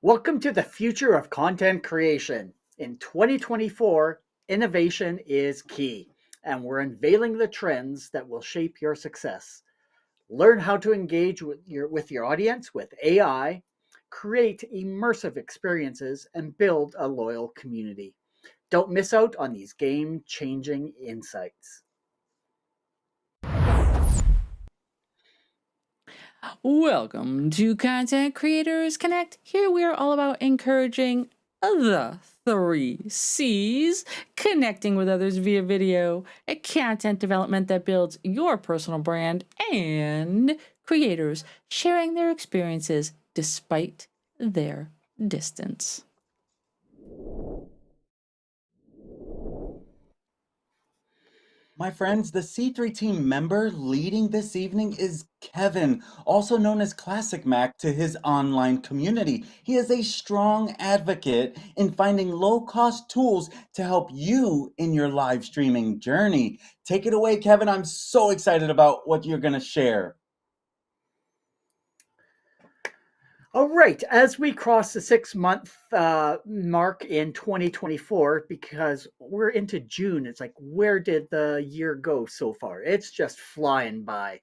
Welcome to the future of content creation. In 2024, innovation is key, and we're unveiling the trends that will shape your success. Learn how to engage with your audience with AI, create immersive experiences, and build a loyal community. Don't miss out on these game-changing insights. Welcome to Content Creators Connect. Here we are all about encouraging the three C's, connecting with others via video, a content development that builds your personal brand, and creators sharing their experiences despite their distance. My friends, the C3 team member leading this evening is Kevin, also known as ClasicMac to his online community. He is a strong advocate in finding low-cost tools to help you in your live streaming journey. Take it away, Kevin. I'm so excited about what you're going to share. All right, as we cross the 6 month mark in 2024, because we're into June, it's like, where did the year go so far? It's just flying by.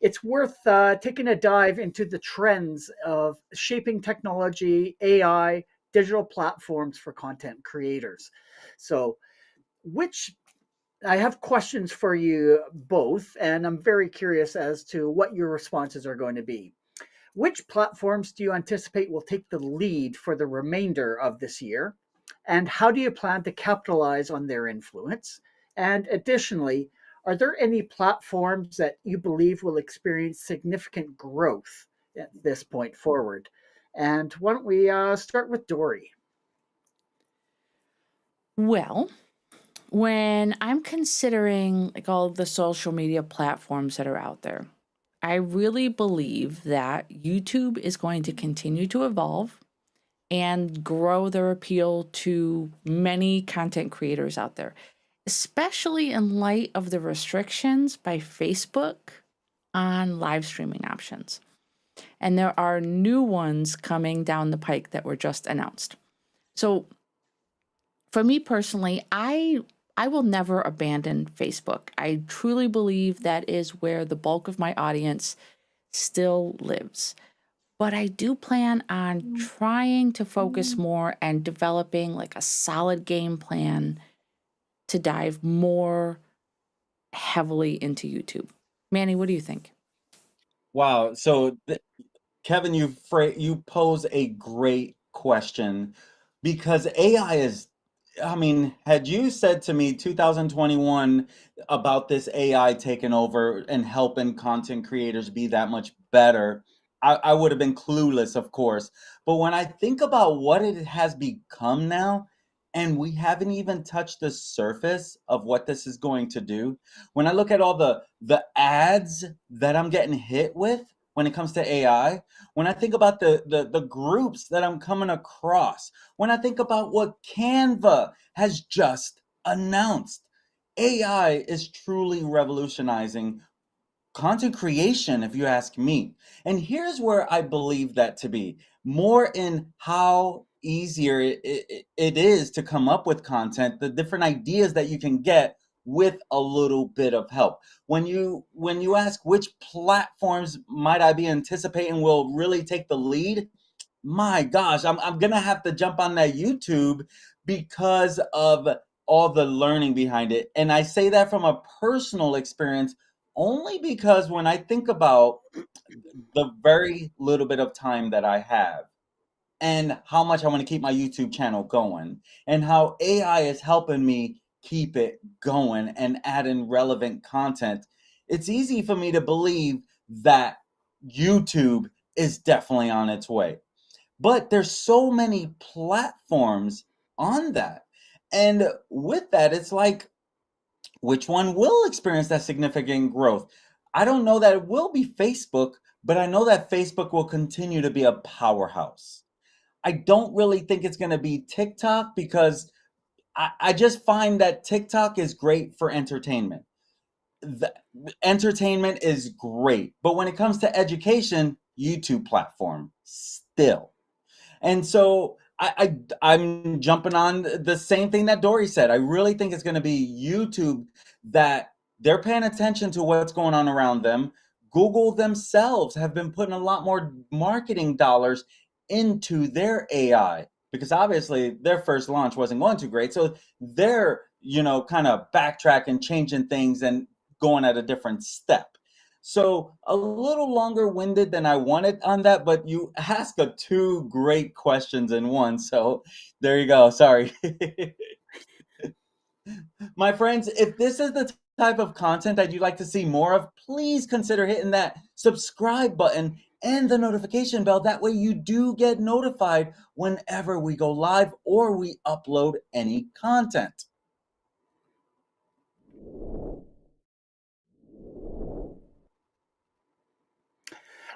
It's worth taking a dive into the trends of shaping technology, AI, digital platforms for content creators. So, which I have questions for you both, and I'm very curious as to what your responses are going to be. Which platforms do you anticipate will take the lead for the remainder of this year? And how do you plan to capitalize on their influence? And additionally, are there any platforms that you believe will experience significant growth at this point forward? And why don't we start with Dori? Well, when I'm considering like all the social media platforms that are out there, I really believe that YouTube is going to continue to evolve and grow their appeal to many content creators out there, especially in light of the restrictions by Facebook on live streaming options. And there are new ones coming down the pike that were just announced. So for me personally, I will never abandon Facebook. I truly believe that is where the bulk of my audience still lives. But I do plan on trying to focus more and developing like a solid game plan to dive more heavily into YouTube. Manny, what do you think? Wow. Kevin, you pose a great question because AI is, I mean, had you said to me 2021 about this AI taking over and helping content creators be that much better, I would have been clueless, of course. But when I think about what it has become now, and we haven't even touched the surface of what this is going to do, when I look at all the ads that I'm getting hit with when it comes to AI, when I think about the groups that I'm coming across, when I think about what Canva has just announced, AI is truly revolutionizing content creation, if you ask me. And here's where I believe that to be more in how easier it is to come up with content, the different ideas that you can get with a little bit of help. When you ask which platforms might I be anticipating will really take the lead, my gosh, I'm gonna have to jump on that YouTube because of all the learning behind it. And I say that from a personal experience only because when I think about the very little bit of time that I have and how much I want to keep my YouTube channel going and how AI is helping me keep it going and add in relevant content, it's easy for me to believe that YouTube is definitely on its way. But there's so many platforms on that. And with that, it's like, which one will experience that significant growth? I don't know that it will be Facebook, but I know that Facebook will continue to be a powerhouse. I don't really think it's going to be TikTok because I just find that TikTok is great for entertainment. The entertainment is great, but when it comes to education, YouTube platform still. And so I'm jumping on the same thing that Dory said. I really think it's going to be YouTube, that they're paying attention to what's going on around them. Google themselves have been putting a lot more marketing dollars into their AI, because obviously their first launch wasn't going too great. So they're, kind of backtracking, changing things and going at a different step. So a little longer winded than I wanted on that, but you ask a two great questions in one. So there you go. Sorry. My friends, if this is the type of content that you'd like to see more of, please consider hitting that subscribe button and the notification bell. That way you do get notified whenever we go live or we upload any content.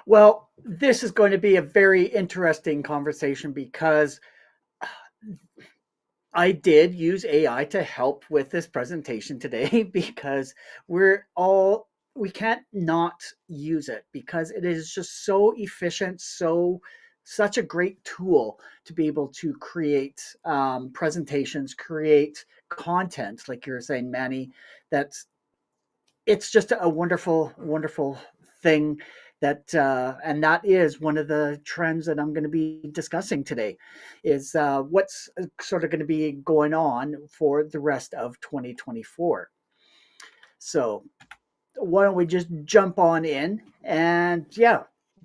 Well, this is going to be a very interesting conversation because I did use AI to help with this presentation today because we can't not use it because it is just so efficient, such a great tool to be able to create presentations, create content, like you were saying, Manny. That's it's just a wonderful, wonderful thing and that is one of the trends that I'm going to be discussing today is what's sort of going to be going on for the rest of 2024. So why don't we just jump on in and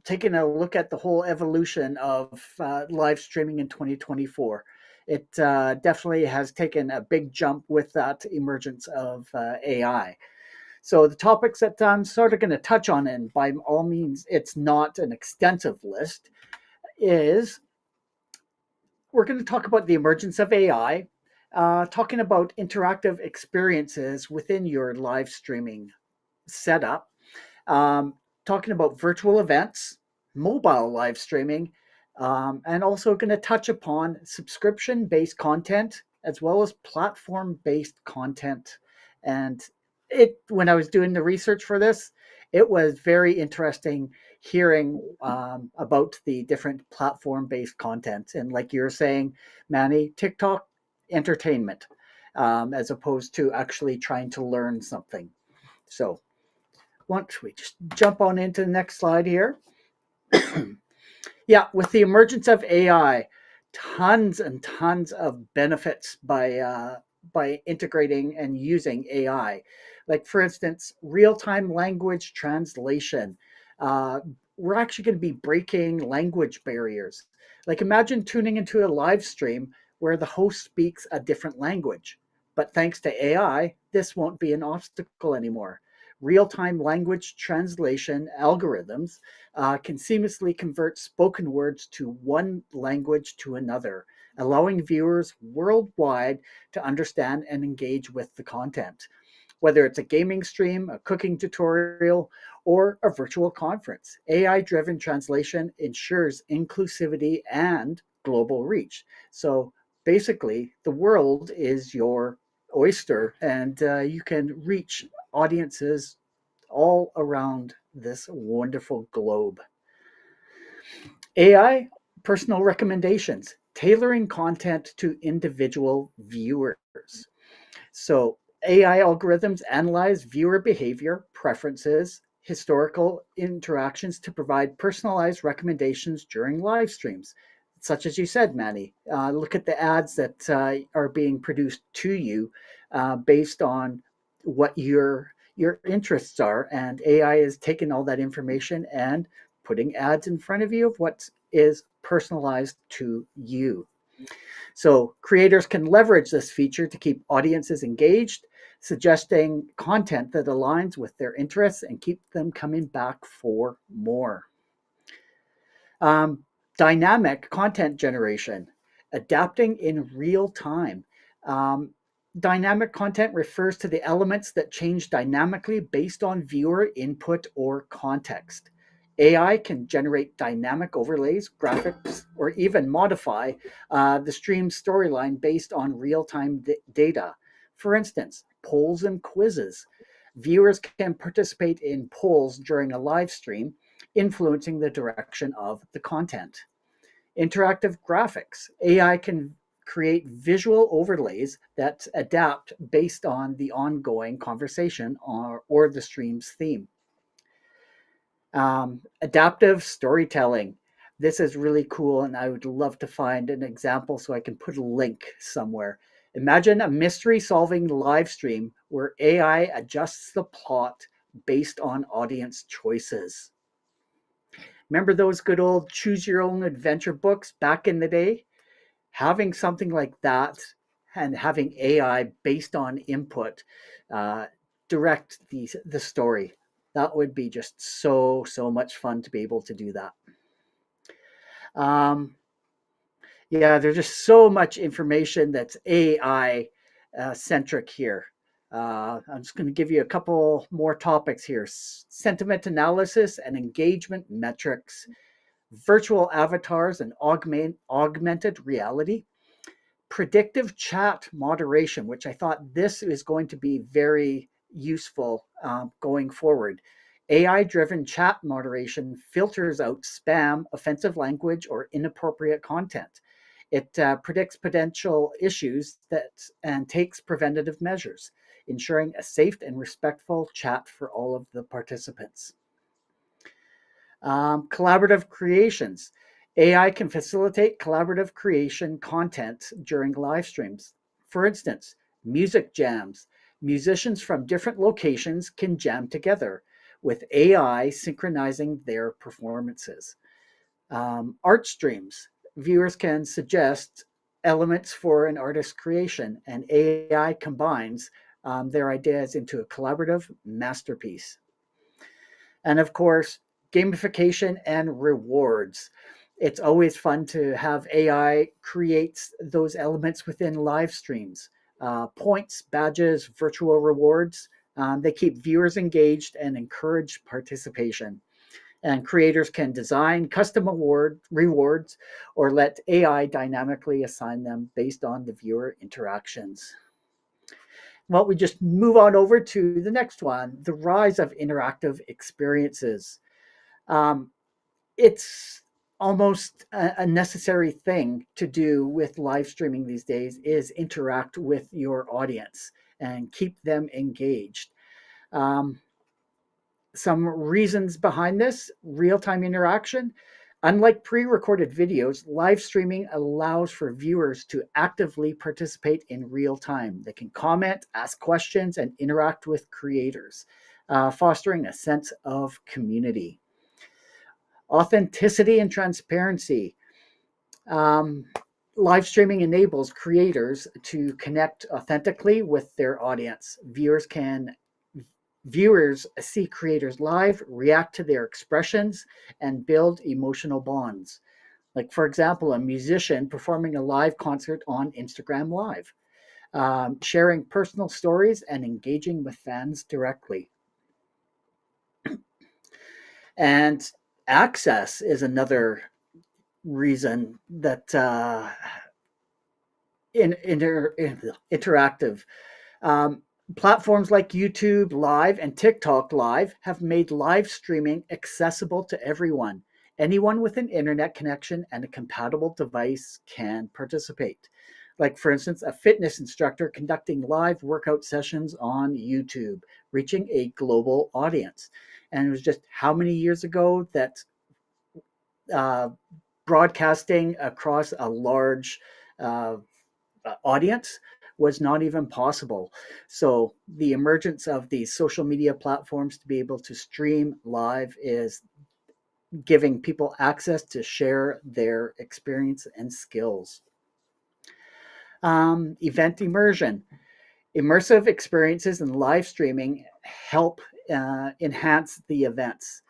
taking a look at the whole evolution of live streaming in 2024. It definitely has taken a big jump with that emergence of AI. So the topics that I'm sort of going to touch on, and by all means, it's not an extensive list, is we're going to talk about the emergence of AI, talking about interactive experiences within your live streaming setup, um, talking about virtual events, mobile live streaming, and also going to touch upon subscription based content as well as platform based content. And when I was doing the research for this, it was very interesting hearing about the different platform based content. And like you're saying, Manny, TikTok entertainment as opposed to actually trying to learn something. So once we just jump on into the next slide here. With the emergence of AI, tons and tons of benefits by integrating and using AI. Like for instance, real-time language translation. Uh, we're actually going to be breaking language barriers. Like imagine tuning into a live stream where the host speaks a different language. But thanks to AI, this won't be an obstacle anymore. Real-time language translation algorithms can seamlessly convert spoken words to one language to another, allowing viewers worldwide to understand and engage with the content. Whether it's a gaming stream, a cooking tutorial, or a virtual conference, AI driven translation ensures inclusivity and global reach. So basically, the world is your oyster, and you can reach audiences all around this wonderful globe. AI personal recommendations, tailoring content to individual viewers. So, AI algorithms analyze viewer behavior, preferences, historical interactions to provide personalized recommendations during live streams. Such as you said, Manny, look at the ads that are being produced to you based on what your interests are, and AI is taking all that information and putting ads in front of you of what is personalized to you. So creators can leverage this feature to keep audiences engaged, suggesting content that aligns with their interests and keep them coming back for more. Um, Dynamic content generation, adapting in real time. Um, Dynamic content refers to the elements that change dynamically based on viewer input or context. AI can generate dynamic overlays, graphics, or even modify the stream's storyline based on real time data. For instance, polls and quizzes. Viewers can participate in polls during a live stream, influencing the direction of the content. Interactive graphics. AI can create visual overlays that adapt based on the ongoing conversation or the stream's theme. Adaptive storytelling. This is really cool, and I would love to find an example so I can put a link somewhere. Imagine a mystery solving live stream where AI adjusts the plot based on audience choices. Remember those good old choose your own adventure books back in the day? Having something like that and having AI based on input uh, direct the story. That would be just so much fun to be able to do that. Um, yeah, there's just so much information that's AI centric here. I'm just going to give you a couple more topics here: sentiment analysis and engagement metrics, virtual avatars and augmented reality, predictive chat moderation, which I thought this is going to be very useful going forward. AI driven chat moderation filters out spam, offensive language, or inappropriate content. It predicts potential issues and takes preventative measures, ensuring a safe and respectful chat for all of the participants. Collaborative creations. AI can facilitate collaborative creation content during live streams. For instance, music jams. Musicians from different locations can jam together with AI synchronizing their performances. Art streams. Viewers can suggest elements for an artist's creation, and AI combines their ideas into a collaborative masterpiece. And of course, gamification and rewards. It's always fun to have AI create those elements within live streams. Points, badges, virtual rewards. They keep viewers engaged and encourage participation. And creators can design custom rewards or let AI dynamically assign them based on the viewer interactions. Well, we just move on over to the next one, the rise of interactive experiences. Um, it's almost a necessary thing to do with live streaming these days is interact with your audience and keep them engaged. Um, some reasons behind this: real-time interaction. Unlike pre-recorded videos, live streaming allows for viewers to actively participate in real time. They can comment, ask questions, and interact with creators, fostering a sense of community. Authenticity and transparency. Um, Live streaming enables creators to connect authentically with their audience. Viewers see creators live, react to their expressions, and build emotional bonds. Like, for example, a musician performing a live concert on Instagram Live, sharing personal stories and engaging with fans directly. And access is another reason that interactive. Um, Platforms like YouTube Live and TikTok Live have made live streaming accessible to everyone. Anyone with an internet connection and a compatible device can participate. Like, for instance, a fitness instructor conducting live workout sessions on YouTube, reaching a global audience. And it was just how many years ago that uh, broadcasting across a large uh, audience was not even possible. So the emergence of these social media platforms to be able to stream live is giving people access to share their experience and skills. Event immersion. Immersive experiences and live streaming help enhance the events.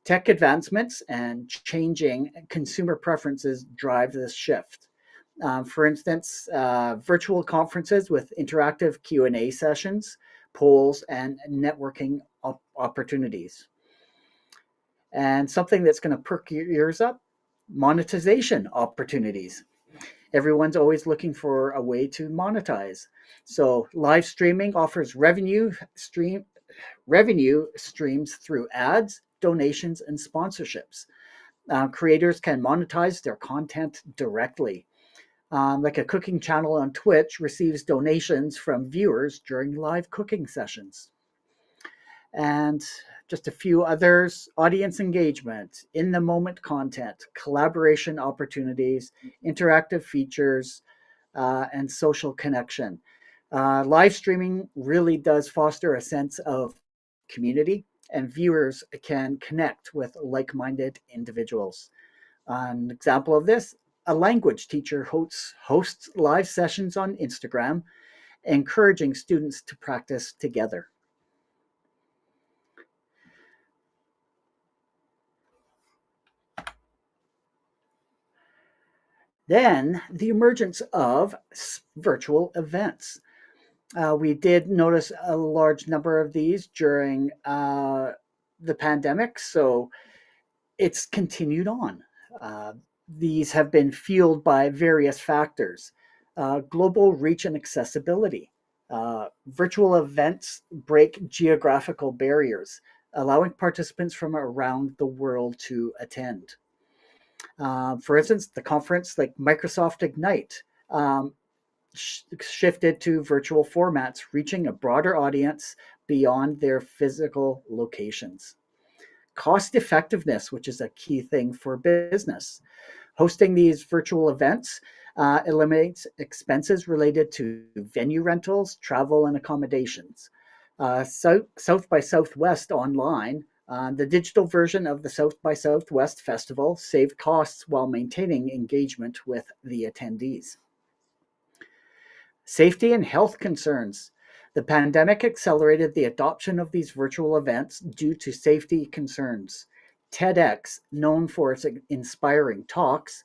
Tech advancements and changing consumer preferences drive this shift. For instance, virtual conferences with interactive Q&A sessions, polls, and networking opportunities. And something that's going to perk your ears up: monetization opportunities. Everyone's always looking for a way to monetize. So live streaming offers revenue streams through ads, donations, and sponsorships. creators can monetize their content directly. Like a cooking channel on Twitch receives donations from viewers during live cooking sessions. And just a few others: audience engagement, in the moment content, collaboration opportunities, interactive features, and social connection. Live streaming really does foster a sense of community, and viewers can connect with like minded individuals. An example of this: a language teacher hosts live sessions on Instagram, encouraging students to practice together. Then the emergence of virtual events. We did notice a large number of these during the pandemic, so it's continued on. Uh, these have been fueled by various factors: global reach and accessibility. Virtual events break geographical barriers, allowing participants from around the world to attend. For instance, the conference like Microsoft Ignite shifted to virtual formats, reaching a broader audience beyond their physical locations. Cost effectiveness, which is a key thing for business. Hosting these virtual events eliminates expenses related to venue rentals, travel, and accommodations. South by Southwest online, the digital version of the South by Southwest Festival saved costs while maintaining engagement with the attendees. Safety and health concerns. The pandemic accelerated the adoption of these virtual events due to safety concerns. TEDx, known for its inspiring talks,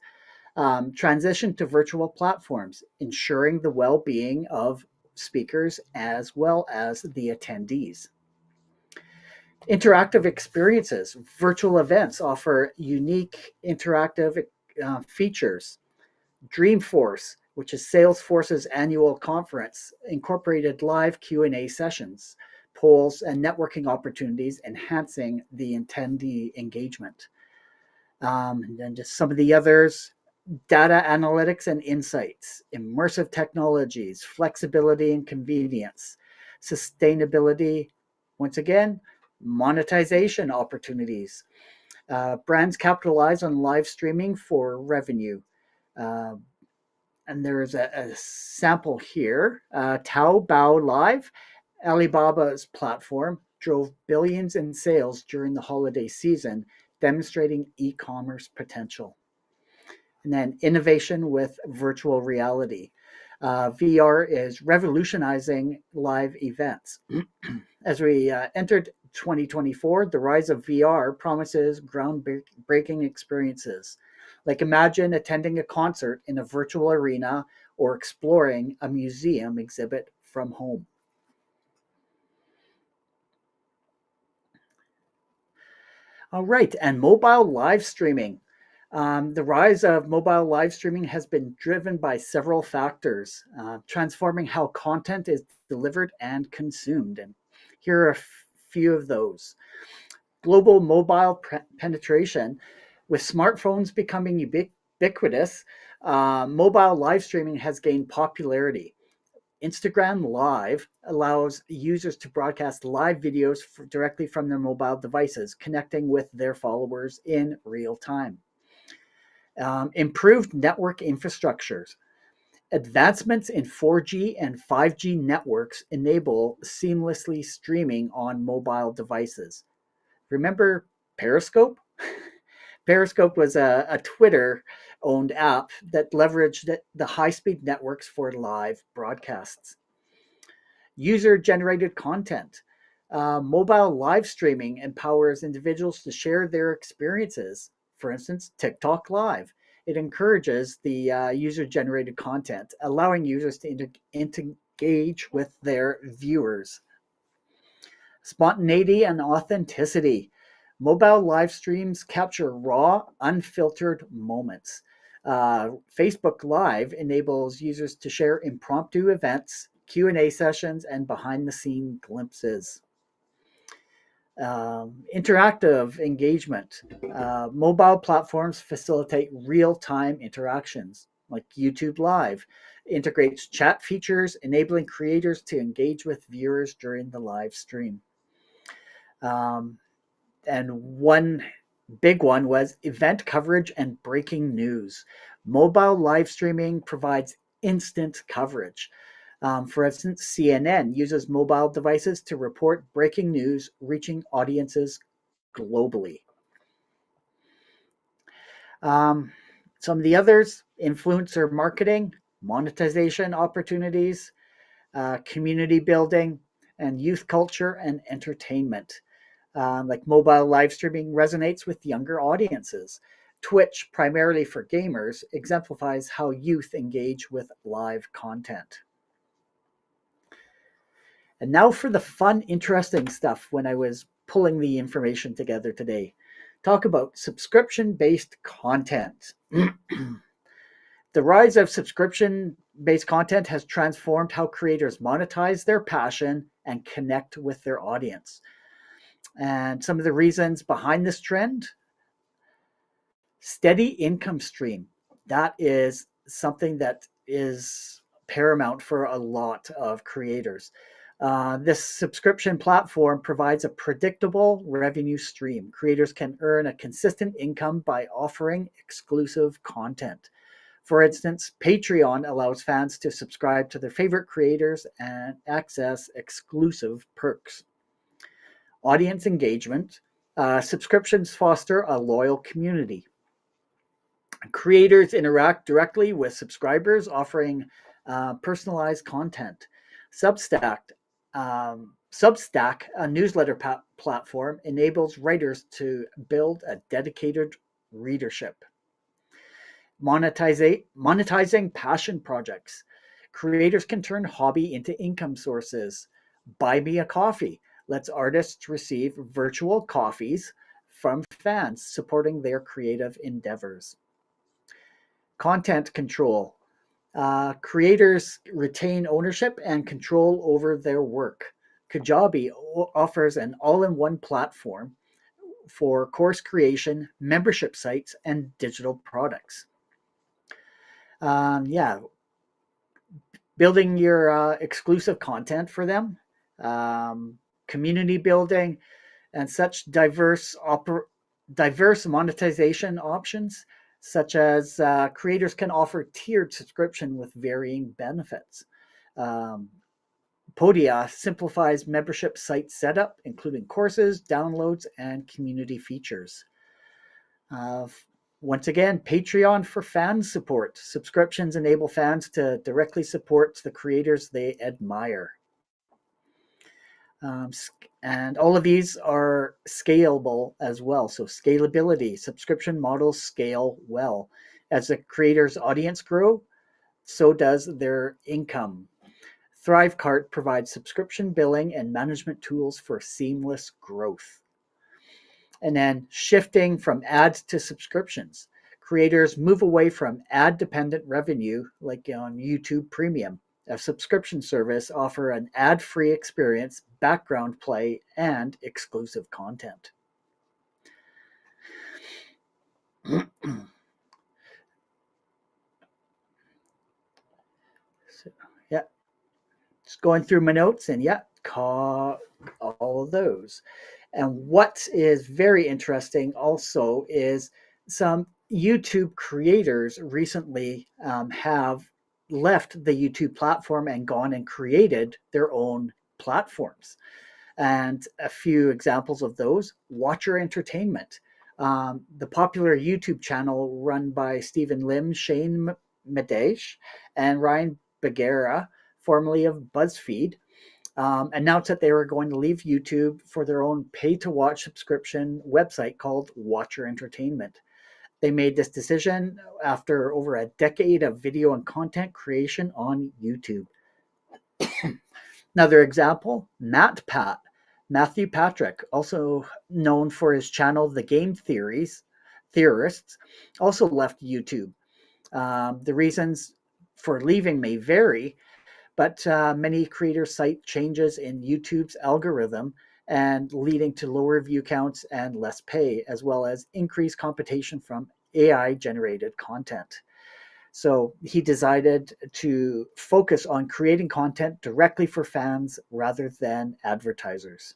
transitioned to virtual platforms, ensuring the well being of speakers as well as the attendees. Interactive experiences. Virtual events offer unique interactive features. Dreamforce, which is Salesforce's annual conference, incorporated live Q&A sessions, polls, and networking opportunities, enhancing the attendee engagement. And then just some of the others: data analytics and insights, immersive technologies, flexibility and convenience, sustainability, once again, monetization opportunities. Brands capitalize on live streaming for revenue. Uh, and there is a sample here. Taobao Live, Alibaba's platform, drove billions in sales during the holiday season, demonstrating e-commerce potential. And then innovation with virtual reality. VR is revolutionizing live events. As we entered 2024, the rise of VR promises groundbreaking experiences. Like, imagine attending a concert in a virtual arena or exploring a museum exhibit from home. All right, and mobile live streaming. The rise of mobile live streaming has been driven by several factors, transforming how content is delivered and consumed. And here are a few of those. Global mobile penetration. With smartphones becoming ubiquitous, mobile live streaming has gained popularity. Instagram Live allows users to broadcast live videos directly from their mobile devices, connecting with their followers in real time. Improved network infrastructures. Advancements in 4G and 5G networks enable seamlessly streaming on mobile devices. Remember Periscope? Periscope was a Twitter owned app that leveraged the high speed networks for live broadcasts. User generated content. Mobile live streaming empowers individuals to share their experiences. For instance, TikTok Live. It encourages the user generated content, allowing users to engage with their viewers. Spontaneity and authenticity. Mobile live streams capture raw, unfiltered moments. Facebook Live enables users to share impromptu events, Q&A sessions, and behind-the-scene glimpses. Interactive engagement. Mobile platforms facilitate real-time interactions, like YouTube Live. Integrates chat features, enabling creators to engage with viewers during the live stream. Um, and one big one was event coverage and breaking news. Mobile live streaming provides instant coverage. For instance, CNN uses mobile devices to report breaking news, reaching audiences globally. Some of the others: influencer marketing, monetization opportunities, community building, and youth culture and entertainment. Like mobile live streaming resonates with younger audiences. Twitch, primarily for gamers, exemplifies how youth engage with live content. And now for the fun, interesting stuff when I was pulling the information together today. Talk about subscription based content. The rise of subscription based content has transformed how creators monetize their passion and connect with their audience. And some of the reasons behind this trend: steady income stream. That is something that is paramount for a lot of creators. This subscription platform provides a predictable revenue stream. Creators can earn a consistent income by offering exclusive content. For instance, Patreon allows fans to subscribe to their favorite creators and access exclusive perks. Audience engagement. Subscriptions foster a loyal community. Creators interact directly with subscribers, offering personalized content. Substack, Substack, a newsletter platform, enables writers to build a dedicated readership. Monetizing passion projects. Creators can turn hobby into income sources. Buy Me a Coffee lets artists receive virtual coffees from fans, supporting their creative endeavors. Content control. Creators retain ownership and control over their work. Kajabi offers an all-in-one platform for course creation, membership sites, and digital products. Yeah, building your exclusive content for them, community building, and such diverse monetization options, such as creators can offer tiered subscription with varying benefits. Um, Podia simplifies membership site setup, including courses, downloads, and community features. Uh, Once again, Patreon for fan support. Subscriptions enable fans to directly support the creators they admire. Um, and all of these are scalable as well. So scalability, subscription models scale well. As the creator's audience grow, so does their income. Thrivecart provides subscription billing and management tools for seamless growth. And then shifting from ads to subscriptions. Creators move away from ad-dependent revenue, like on YouTube Premium. A subscription service offer an ad-free experience, background play, and exclusive content. So, yeah, just going through my notes, and yeah, all of those. And what is very interesting also is some YouTube creators recently have left the YouTube platform and gone and created their own platforms. And a few examples of those: Watcher Entertainment, the popular YouTube channel run by Stephen Lim, Shane Madej, and Ryan Bagheera, formerly of BuzzFeed, announced that they were going to leave YouTube for their own pay-to-watch subscription website called Watcher Entertainment. They made this decision after over a decade of video and content creation on YouTube. Another example, Matthew Patrick, also known for his channel The Game Theorists, also left YouTube. The reasons for leaving may vary, but many creators cite changes in YouTube's algorithm and leading to lower view counts and less pay, as well as increased competition from AI generated content. So he decided to focus on creating content directly for fans rather than advertisers.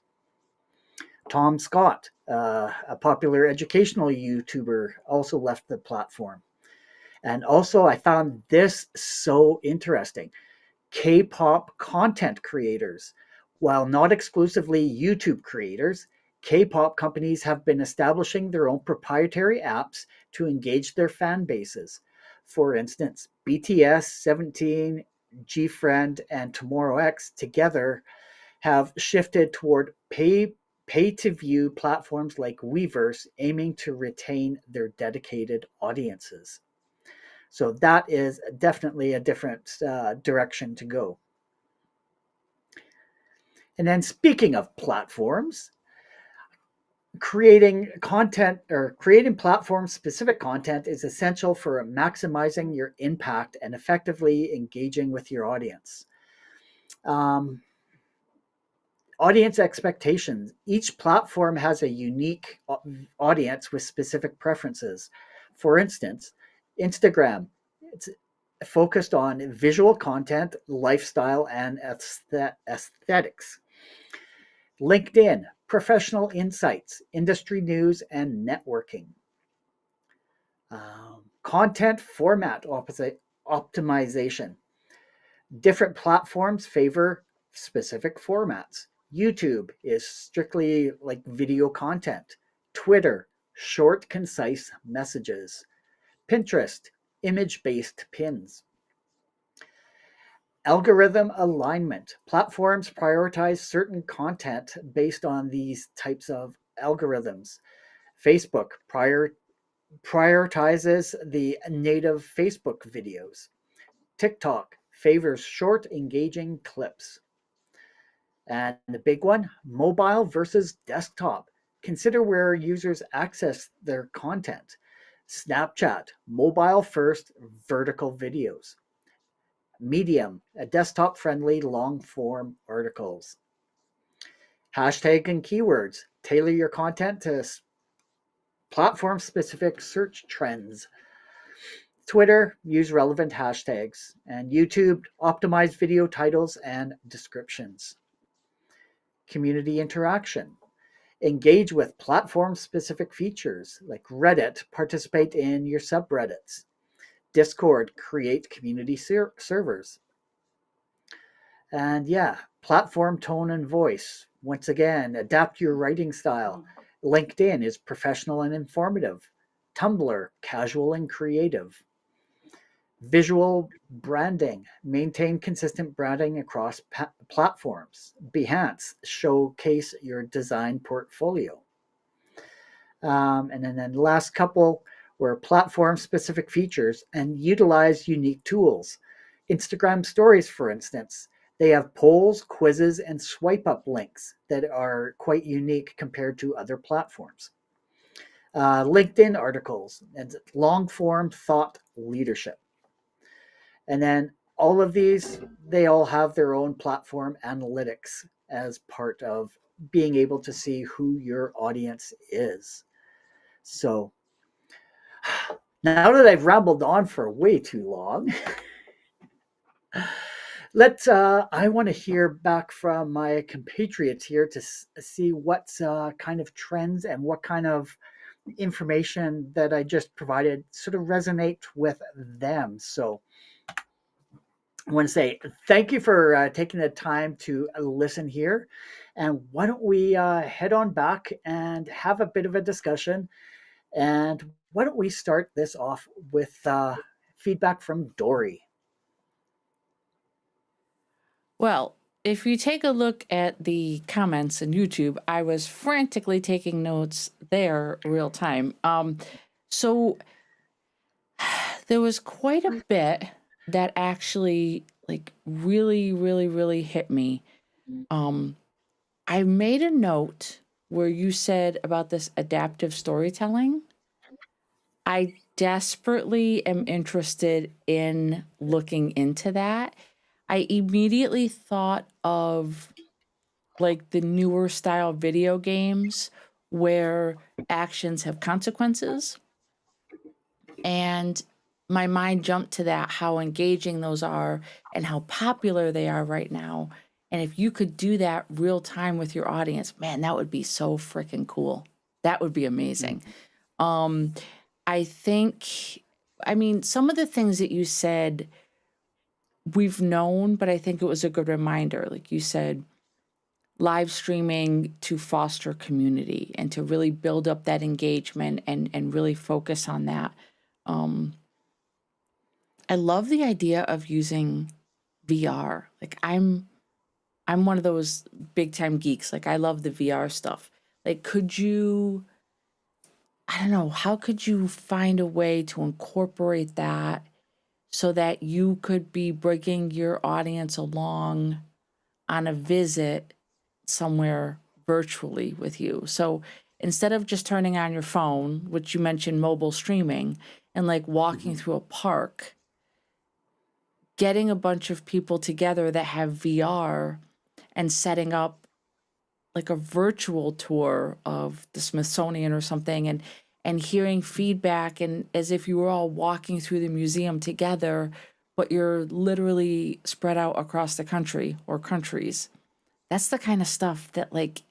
Tom Scott, a popular educational YouTuber, also left the platform. And also, I found this so interesting. K-pop content creators. While not exclusively YouTube creators, K-pop companies have been establishing their own proprietary apps to engage their fan bases. For instance, BTS, 17, GFriend, and Tomorrow X together have shifted toward pay to view platforms like Weverse, aiming to retain their dedicated audiences. So that is definitely a different direction to go. And then speaking of platforms, creating content or creating platform specific content is essential for maximizing your impact and effectively engaging with your audience. Um, Audience expectations. Each platform has a unique audience with specific preferences. For instance, Instagram, it's focused on visual content, lifestyle, and aesthetics. LinkedIn, professional insights, industry news, and networking. Content format optimization. Different platforms favor specific formats. YouTube is strictly like video content. Twitter, short, concise messages. Pinterest, image based pins. Algorithm alignment. Platforms prioritize certain content based on these types of algorithms. Facebook prioritizes the native Facebook videos. TikTok favors short, engaging clips. And the big one, mobile versus desktop. Consider where users access their content. Snapchat, mobile first, vertical videos. Medium, a desktop friendly long form articles. Hashtag and keywords, tailor your content to platform specific search trends. Twitter, use relevant hashtags. And YouTube, optimize video titles and descriptions. Community interaction. Engage with platform specific features like Reddit, participate in your subreddits. Discord, create community servers. And yeah, platform tone and voice. Once again, adapt your writing style. LinkedIn is professional and informative. Tumblr, casual and creative. Visual branding. Maintain consistent branding across platforms. Behance, showcase your design portfolio. And then the last couple were platform specific features and utilize unique tools. Instagram stories, for instance, they have polls, quizzes, and swipe up links that are quite unique compared to other platforms. LinkedIn articles and long form thought leadership. And then all of these, they all have their own platform analytics as part of being able to see who your audience is. So now that I've rambled on for way too long, I want to hear back from my compatriots here to see what kind of trends and what kind of information that I just provided sort of resonate with them. So I want to say thank you for taking the time to listen here. And why don't we head on back and have a bit of a discussion. And why don't we start this off with feedback from Dori? Well, if you take a look at the comments in YouTube, I was frantically taking notes there real time. So there was quite a bit that actually like really hit me. I made a note where you said about this adaptive storytelling. I desperately am interested in looking into that. I immediately thought of like the newer style video games where actions have consequences. And my mind jumped to that, how engaging those are and how popular they are right now. And if you could do that real time with your audience, man, that would be so freaking cool. That would be amazing. Um, I think, I mean, some of the things that you said we've known, but I think it was a good reminder. Like you said, live streaming to foster community and to really build up that engagement and really focus on that. Um, I love the idea of using VR. Like I'm one of those big time geeks. Like I love the VR stuff. Like could you I don't know, how could you find a way to incorporate that so that you could be bringing your audience along on a visit somewhere virtually with you? So instead of just turning on your phone, which you mentioned mobile streaming, and like walking through a park, getting a bunch of people together that have VR and setting up like a virtual tour of the Smithsonian or something and hearing feedback and as if you were all walking through the museum together, but you're literally spread out across the country or countries. That's the kind of stuff that like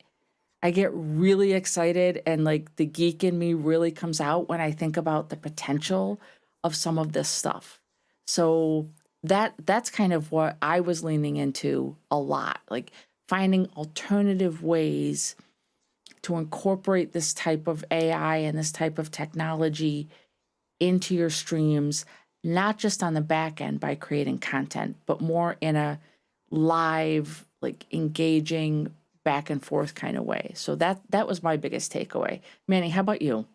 I get really excited and like the geek in me really comes out when I think about the potential of some of this stuff. So that's kind of what I was leaning into a lot, like finding alternative ways to incorporate this type of AI and this type of technology into your streams, not just on the back end by creating content, but more in a live, like engaging back and forth kind of way. So that was my biggest takeaway. Manny, how about you?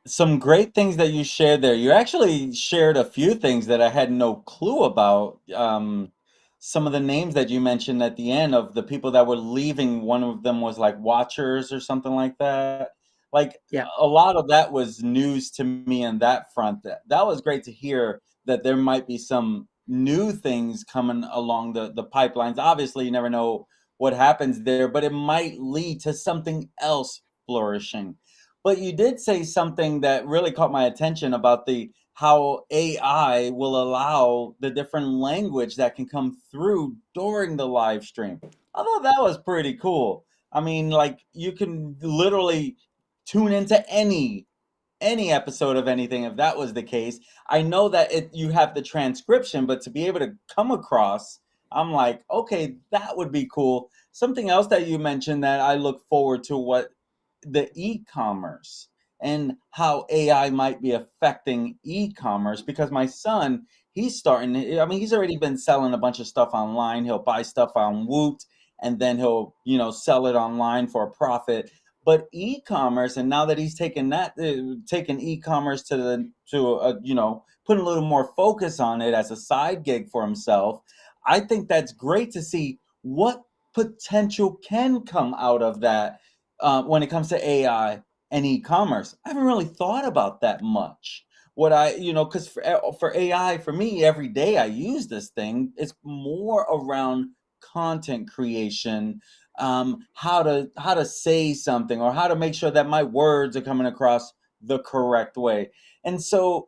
Some great things that you shared there. You actually shared a few things that I had no clue about. Some of the names that you mentioned at the end of the people that were leaving, one of them was like Watchers or something like that. Like Yeah. a lot of that was news to me on that front. That was great to hear that there might be some new things coming along the pipelines. Obviously, you never know what happens there, but it might lead to something else flourishing. But you did say something that really caught my attention about the how AI will allow the different language that can come through during the live stream. I thought that was pretty cool. I mean, like you can literally tune into any episode of anything if that was the case. I know that you have the transcription, but to be able to come across, I'm like, okay, that would be cool. Something else that you mentioned that I look forward to what the e-commerce and how AI might be affecting e-commerce because my son, he's starting, I mean, he's already been selling a bunch of stuff online. He'll buy stuff on Woot and then he'll, sell it online for a profit. But e-commerce, and now that he's taken taken e-commerce putting a little more focus on it as a side gig for himself, I think that's great to see what potential can come out of that when it comes to AI and e-commerce. I haven't really thought about that much. Because for AI, for me, every day I use this thing, it's more around content creation, how to say something or how to make sure that my words are coming across the correct way. And so,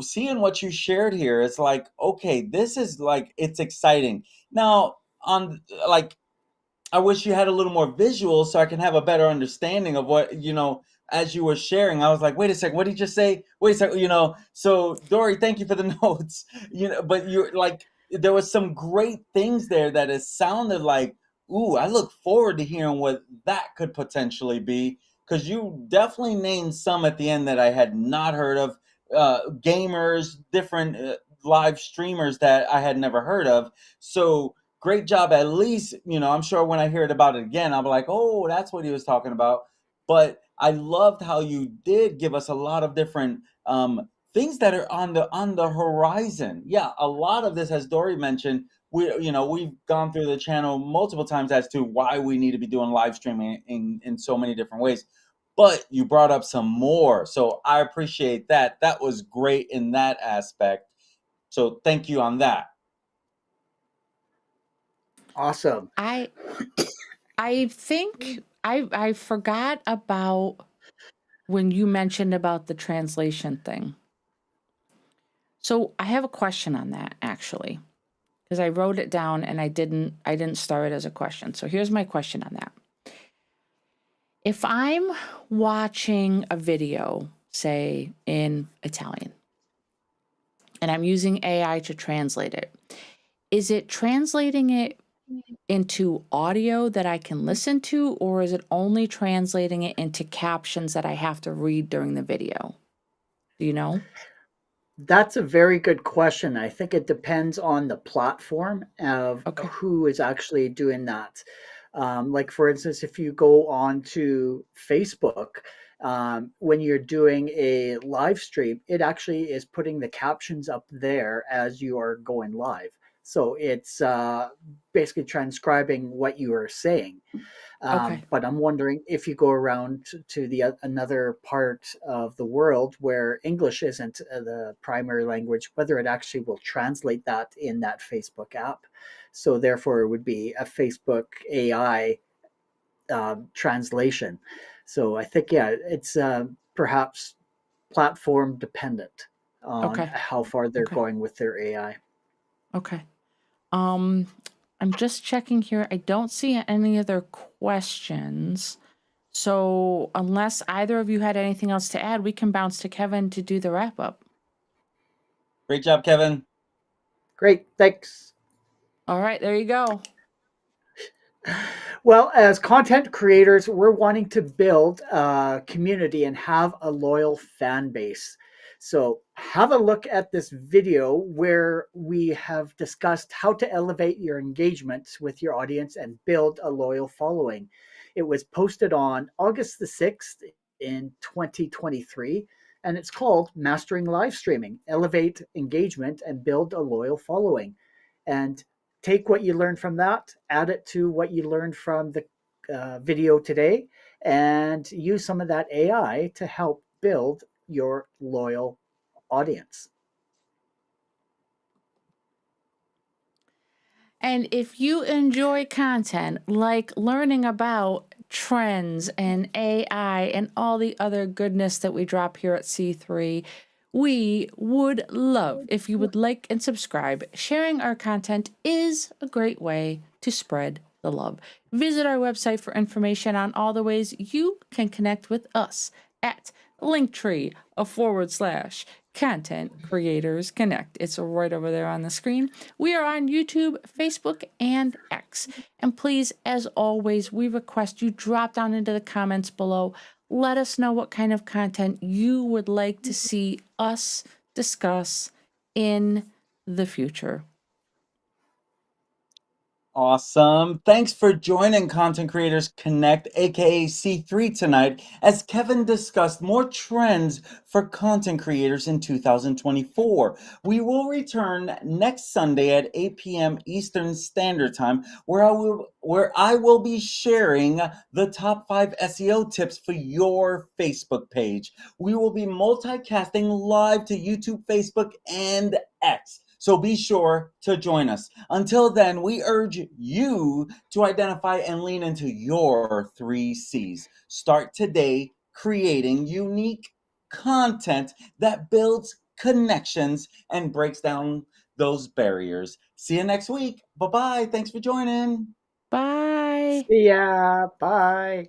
seeing what you shared here, it's like, okay, this is like it's exciting. Now, on like I wish you had a little more visual so I can have a better understanding of what, as you were sharing. I was like, wait a second, what did you just say? Wait a second, So Dory, thank you for the notes. But you're like, there was some great things there that it sounded like, ooh, I look forward to hearing what that could potentially be. Because you definitely named some at the end that I had not heard of. Gamers, different live streamers that I had never heard of. So great job. At least, I'm sure when I hear it about it again, I'll be like, oh, that's what he was talking about. But I loved how you did give us a lot of different things that are on the horizon. Yeah, a lot of this, as Dory mentioned, we've gone through the channel multiple times as to why we need to be doing live streaming in so many different ways. But you brought up some more, so I appreciate that. That was great in that aspect. So thank you on that. Awesome. I think I forgot about when you mentioned about the translation thing. So I have a question on that actually, because I wrote it down and I didn't start it as a question. So here's my question on that. If I'm watching a video, say in Italian, and I'm using AI to translate it, is it translating it into audio that I can listen to, or is it only translating it into captions that I have to read during the video? Do you know? That's a very good question. I think it depends on the platform of Okay. who is actually doing that. Like, for instance, if you go on to Facebook, when you're doing a live stream, it actually is putting the captions up there as you are going live. So it's basically transcribing what you are saying. Okay. But I'm wondering if you go around to the another part of the world where English isn't the primary language, whether it actually will translate that in that Facebook app. So therefore, it would be a Facebook AI translation. So I think yeah, it's perhaps platform dependent on Okay. how far they're Okay. going with their AI. Okay. Um, I'm just checking here. I don't see any other questions. So unless either of you had anything else to add, we can bounce to Kevin to do the wrap up. Great job, Kevin. Great, thanks. All right, there you go. Well, as content creators, we're wanting to build a community and have a loyal fan base. So, have a look at this video where we have discussed how to elevate your engagement with your audience and build a loyal following. It was posted on August the 6th in 2023, and it's called Mastering Live Streaming Elevate Engagement and Build a Loyal Following. And take what you learned from that, add it to what you learned from the video today, and use some of that AI to help build your loyal audience. And if you enjoy content like learning about trends and AI and all the other goodness that we drop here at C3, we would love if you would like and subscribe. Sharing our content is a great way to spread the love. Visit our website for information on all the ways you can connect with us at linktr.ee content creators connect. It's right over there on the screen. We are on YouTube, Facebook, and X. And please, as always, we request you drop down into the comments below. Let us know what kind of content you would like to see us discuss in the future. Awesome. Thanks for joining Content Creators Connect, aka C3, tonight, as Kevin discussed more trends for content creators in 2024. We will return next Sunday at 8 p.m. Eastern Standard Time, where I will be sharing the top 5 SEO tips for your Facebook page. We will be multicasting live to YouTube, Facebook, and X. So be sure to join us. Until then, we urge you to identify and lean into your 3 C's. Start today creating unique content that builds connections and breaks down those barriers. See you next week. Bye-bye. Thanks for joining. Bye. See ya. Bye.